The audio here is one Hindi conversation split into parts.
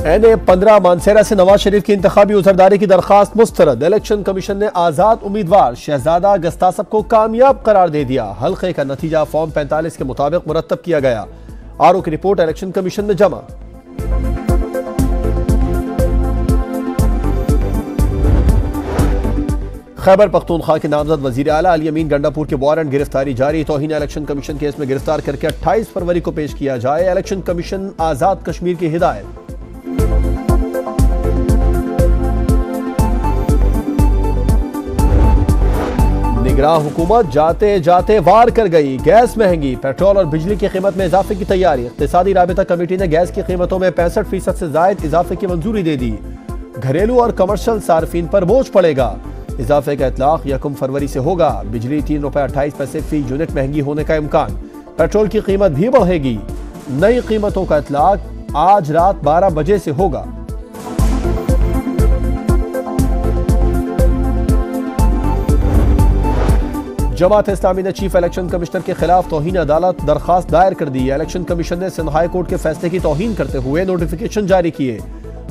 NA-15 मानसेरा से नवाज शरीफ की इंतखाबी उजरदारी की दरखास्त मुस्तरद। इलेक्शन कमीशन ने आजाद उम्मीदवार शहजादा गस्तासब को कामयाब करार दे दिया। हल्के का नतीजा फॉर्म 45 के मुताबिक मुरतब किया गया। आरओ की रिपोर्ट इलेक्शन कमीशन में जमा। खैबर पख्तूनख्वा के नामजद वजीर आला अली अमीन गंडापुर के वारंट गिरफ्तारी जारी। तौहीन इलेक्शन कमीशन केस में गिरफ्तार करके 28 फरवरी को पेश किया जाए। इलेक्शन कमीशन आजाद कश्मीर की हिदायत। निगरान हुकूमत जाते जाते वार कर गई। गैस महंगी, पेट्रोल और बिजली की कीमत में इजाफे की तैयारी। इक़्तिसादी राबिता कमेटी ने गैस की कीमतों में 65% से जायद इजाफे की मंजूरी दे दी। घरेलू और कमर्शियल सार्फिन पर बोझ पड़ेगा। इजाफे का इतलाक 1 फरवरी से होगा। बिजली ₹3.28 फी यूनिट महंगी होने का इम्कान। पेट्रोल की कीमत भी बढ़ेगी। नई कीमतों का इतलाक आज रात 12 बजे से होगा। जमात इस्लामी ने चीफ इलेक्शन कमिश्नर के खिलाफ तौहीन अदालत दरखास्त दायर कर दी। इलेक्शन कमीशन ने सिंध हाई कोर्ट के फैसले की तौहीन करते हुए नोटिफिकेशन जारी किए।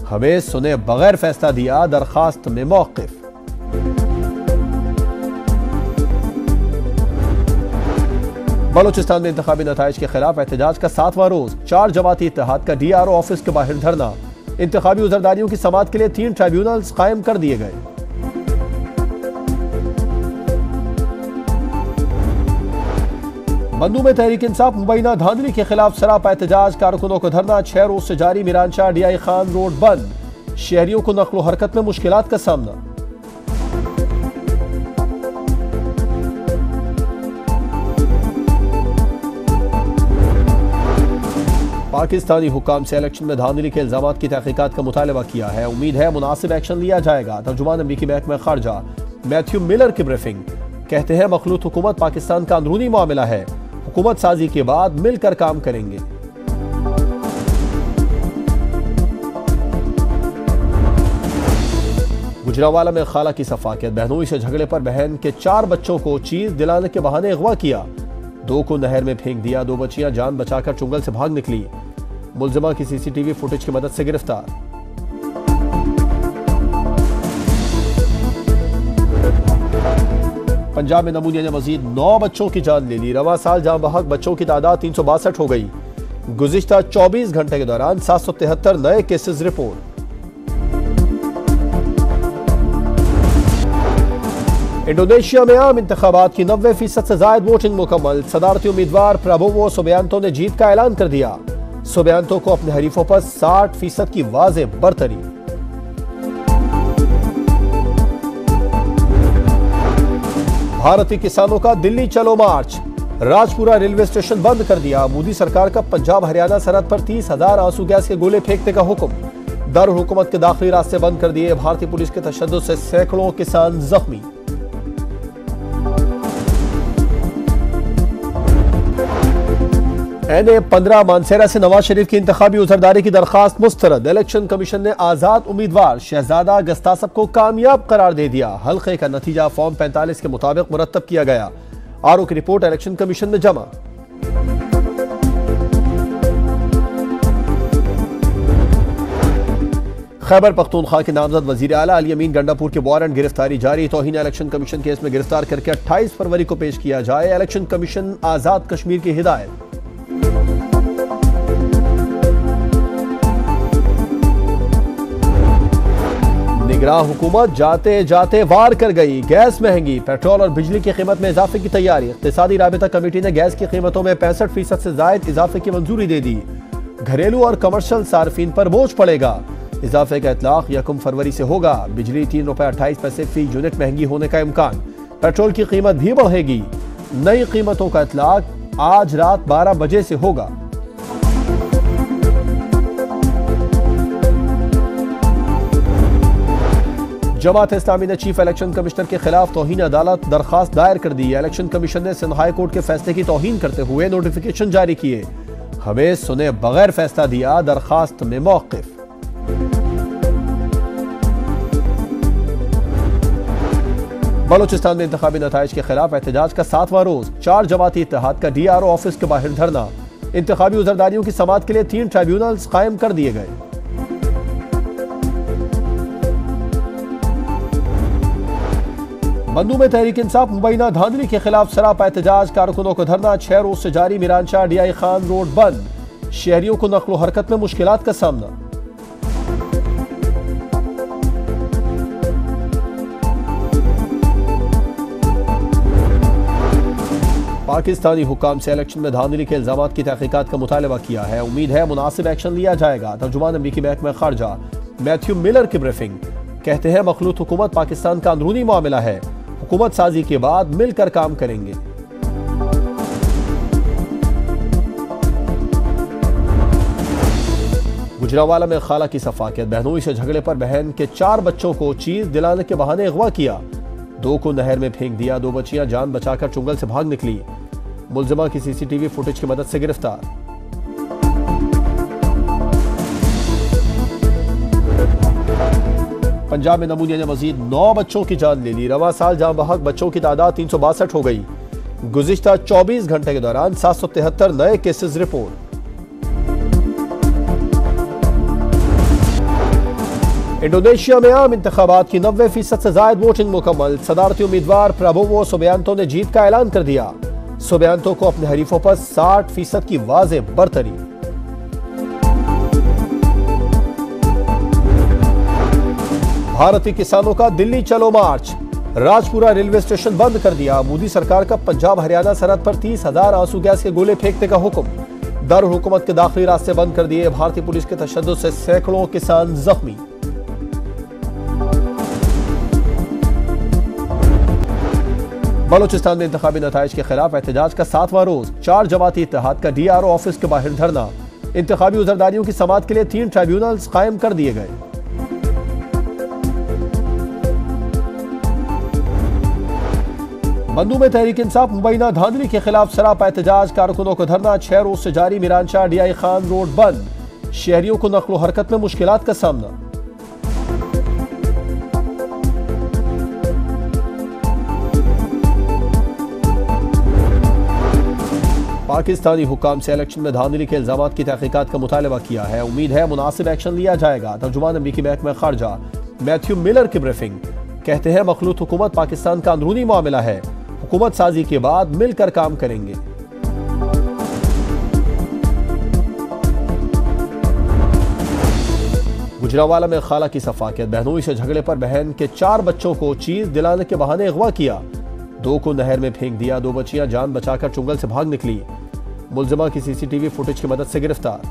हमें सुने बगैर फैसला दिया, दरखास्त में मौक़िफ। बलूचिस्तान में इंतखाबी नताइज के खिलाफ एहतजाज का 7वां रोज। 4 जमाती इत्तेहाद का DRO ऑफिस के बाहर धरना। इंतखाबी उजरदारियों की समाअत के लिए 3 ट्राइब्यूनल्स कायम कर दिए गए। बंदू में तहरीक इंसाफ मुबैना धांधली के खिलाफ सरापा एहतजाज। कारकुनों को धरना 6 रोज से जारी। मीरानशाह DI खान रोड बंद। शहरियों को नक्लो हरकत में मुश्किलात का सामना। पाकिस्तानी हुकाम से इलेक्शन में धांधली के इल्जामात की तहकीकात का मुतालबा किया है। उम्मीद है मुनासिब एक्शन लिया जाएगा। तर्जुमान अमरीकी महकमा खारजा मैथ्यू मिलर की ब्रीफिंग। कहते हैं मखलूत हुकूमत पाकिस्तान का अंदरूनी मामला है। हुकूमत साजी के बाद मिलकर काम करेंगे। गुजरांवाला में खाला की सफाकियत। बहनोई से झगड़े पर बहन के 4 बच्चों को चीज दिलाने के बहाने अगवा किया। 2 को नहर में फेंक दिया। 2 बच्चियां जान बचाकर चुंगल से भाग निकली। मुलजिमा की CCTV फुटेज की मदद से गिरफ्तार। पंजाब में नमूनिया ने मजीद 9 बच्चों की जान ले ली। रवां साल जान बहक बच्चों की तादाद 362 हो गई। गुज़िश्ता 24 घंटे के दौरान 773 नए केसेस रिपोर्ट। इंडोनेशिया में आम इंतखाबात की 90% से जायद वोटिंग मुकम्मल। सदारती उम्मीदवार प्रबोवो सुबियांतो ने जीत का ऐलान कर दिया। सुबियांतो को अपने हरीफों पर 60% की वाज़े बरतरी। भारतीय किसानों का दिल्ली चलो मार्च। राजपुरा रेलवे स्टेशन बंद कर दिया। मोदी सरकार का पंजाब हरियाणा सरहद पर 30,000 आंसू गैस के गोले फेंकने का हुक्म। दारुल हुकूमत के दाखिली रास्ते बंद कर दिए। भारतीय पुलिस के तशद्दुद से सैकड़ों किसान जख्मी। NA-15 मानसेरा से नवाज शरीफ की इंतखाबी उजरदारी की दरखास्त मुस्तरद। इलेक्शन कमीशन ने आजाद उम्मीदवार शहजादा गस्तासब को कामयाब करार दे दिया। हल्के का नतीजा फॉर्म 45 के मुताबिक मुरतब किया गया। आरओ की रिपोर्ट इलेक्शन कमीशन में जमा। खैबर पख्तूनख्वा के नामजद वजीर आला अली अमीन गंडापुर के वारंट गिरफ्तारी जारी। तौहीन इलेक्शन कमीशन केस में गिरफ्तार करके 28 फरवरी को पेश किया जाए। इलेक्शन कमीशन आजाद कश्मीर की हिदायत। निगरान हुकूमत जाते जाते वार कर गई। गैस महंगी, पेट्रोल और बिजली की कीमत में इजाफे की तैयारी। इक़्तिसादी राबिता कमेटी ने गैस की कीमतों में 65% से जायद इजाफे की मंजूरी दे दी। घरेलू और कमर्शियल सार्फिन पर बोझ पड़ेगा। इजाफे का इतलाक 1 फरवरी से होगा। बिजली ₹3.28 फी यूनिट महंगी होने का इम्कान। पेट्रोल की कीमत भी बढ़ेगी। नई कीमतों का इतलाक आज रात 12 बजे से होगा। जमात इस्लामी ने चीफ इलेक्शन कमिश्नर के खिलाफ तौहीन अदालत दरखास्त दायर कर दी। इलेक्शन कमीशन ने सिंध हाई कोर्ट के फैसले की तौहीन करते हुए नोटिफिकेशन जारी किए। हमें सुने बगैर फैसला दिया, दरखास्त में मौक़िफ। बलूचिस्तान में इंतखाबी नताइज के खिलाफ एहतजाज का 7वां रोज। 4 जमाती इत्तेहाद का DRO ऑफिस के बाहर धरना। इंतखाबी उजरदारियों की समाअत के लिए 3 ट्राइब्यूनल्स कायम कर दिए गए। बंदू में तहरीक इंसाफ मुबैना धांधली के खिलाफ सरापा एहतजाज, कारकुनों को धरना 6 रोज से जारी। मीरानशाह डीआई खान रोड बंद, शहरियों को नक्लो हरकत में मुश्किलात का सामना। पाकिस्तानी हुकाम से इलेक्शन में धांधली के इल्जामात की तहकीकात का मुतालबा किया है। उम्मीद है मुनासिब एक्शन लिया जाएगा। तर्जुमान अमरीकी महकमा खारजा मैथ्यू मिलर की ब्रीफिंग, कहते हैं मखलूत हुकूमत पाकिस्तान का अंदरूनी मामला है, हुकूमत साजी के बाद मिलकर काम करेंगे। गुजरांवाला में खाला की सफाकियत, बहनोई से झगड़े पर बहन के 4 बच्चों को चीज दिलाने के बहाने अगवा किया, 2 को नहर में फेंक दिया। 2 बच्चियां जान बचाकर चुंगल से भाग निकली, मुलजिमा की सीसीटीवी फुटेज की मदद से गिरफ्तार। पंजाब में नमूनिया ने मजीद 9 बच्चों की जान ले ली। रवां साल जां बहक बच्चों की तादाद 362 हो गई। गुज़िश्ता 24 घंटे के दौरान 773 नए केसेस रिपोर्ट। इंडोनेशिया में आम इंतखाबात की 90% से जायद वोटिंग मुकम्मल। सदारती उम्मीदवार प्रबोवो सुबियांतो ने जीत का ऐलान कर दिया। सुबियांतो को अपने हरीफों पर 60% की वाज़े बरतरी। भारतीय किसानों का दिल्ली चलो मार्च, राजपुरा रेलवे स्टेशन बंद कर दिया। मोदी सरकार का पंजाब हरियाणा सरहद पर 30,000 आंसू गैस के गोले फेंकने का हुक्म। दारुल हुकूमत के दाखिली रास्ते बंद कर दिए। भारतीय पुलिस के तशद्दुद से सैकड़ों किसान जख्मी। बलोचिस्तान में इंतखाबी नताइज के खिलाफ एहतजाज का 7वां रोज। 4 जमाती इत्तेहाद का DRO ऑफिस के बाहर धरना। इंतखाबी उज़रदारियों की समाअत के लिए 3 ट्राइब्यूनल्स कायम कर दिए गए। बंदू में तहरीक इंसाफ मुबैना धांधली के खिलाफ सरापा एहतजाज, कारकुनों को धरना 6 रोज से जारी। मीरानशाह डीआई खान रोड बंद, शहरियों को नक्लो हरकत में मुश्किलात का सामना। पाकिस्तानी हुकाम से इलेक्शन में धांधली के इल्जामात की तहकीकात का मुतालबा किया है। उम्मीद है मुनासिब एक्शन लिया जाएगा। तर्जुमान अमरीकी महकमा खारजा मैथ्यू मिलर की ब्रीफिंग, कहते हैं मखलूत हुकूमत पाकिस्तान का अंदरूनी मामला है, हुकूमत साजी के बाद मिलकर काम करेंगे। गुजरांवाला में खाला की सफाकियत, बहनोई से झगड़े पर बहन के 4 बच्चों को चीज दिलाने के बहाने अगवा किया, 2 को नहर में फेंक दिया। 2 बच्चियां जान बचाकर चुंगल से भाग निकली, मुलजिमा की सीसीटीवी फुटेज की मदद से गिरफ्तार।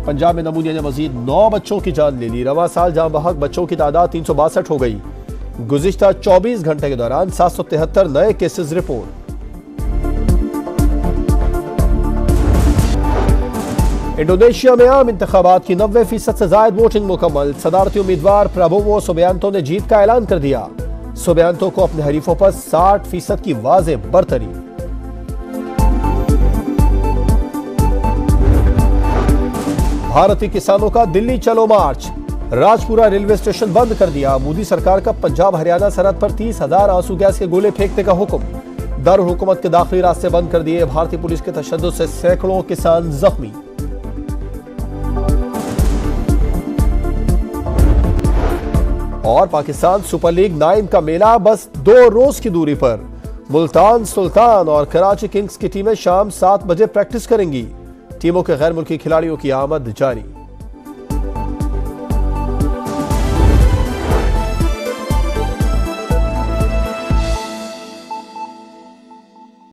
पंजाब में नमूनिया ने मजीद 9 बच्चों की जान ले ली। रवां साल जां बहक बच्चों की तादाद 362 हो गई। गुज़िश्ता 24 घंटे के दौरान 773 नए केसेस रिपोर्ट। इंडोनेशिया में आम इंतखाबात की 90% से जायद वोटिंग मुकम्मल। सदारती उम्मीदवार प्रबोवो सुबियांतो ने जीत का ऐलान कर दिया। सुबियांतो को अपने हरीफों पर 60% की वाज़े बरतरी। भारतीय किसानों का दिल्ली चलो मार्च, राजपुरा रेलवे स्टेशन बंद कर दिया। मोदी सरकार का पंजाब हरियाणा सरहद पर 30,000 आंसू गैस के गोले फेंकने का हुक्म। दारुल हुकूमत के दाखिली रास्ते बंद कर दिए। भारतीय पुलिस के तशद्दुद से सैकड़ों किसान जख्मी। और पाकिस्तान सुपर लीग 9 का मेला बस 2 रोज की दूरी पर। मुल्तान सुल्तान और कराची किंग्स की टीमें शाम 7 बजे प्रैक्टिस करेंगी। टीमों के गैर मुल्की खिलाड़ियों की आमद जारी।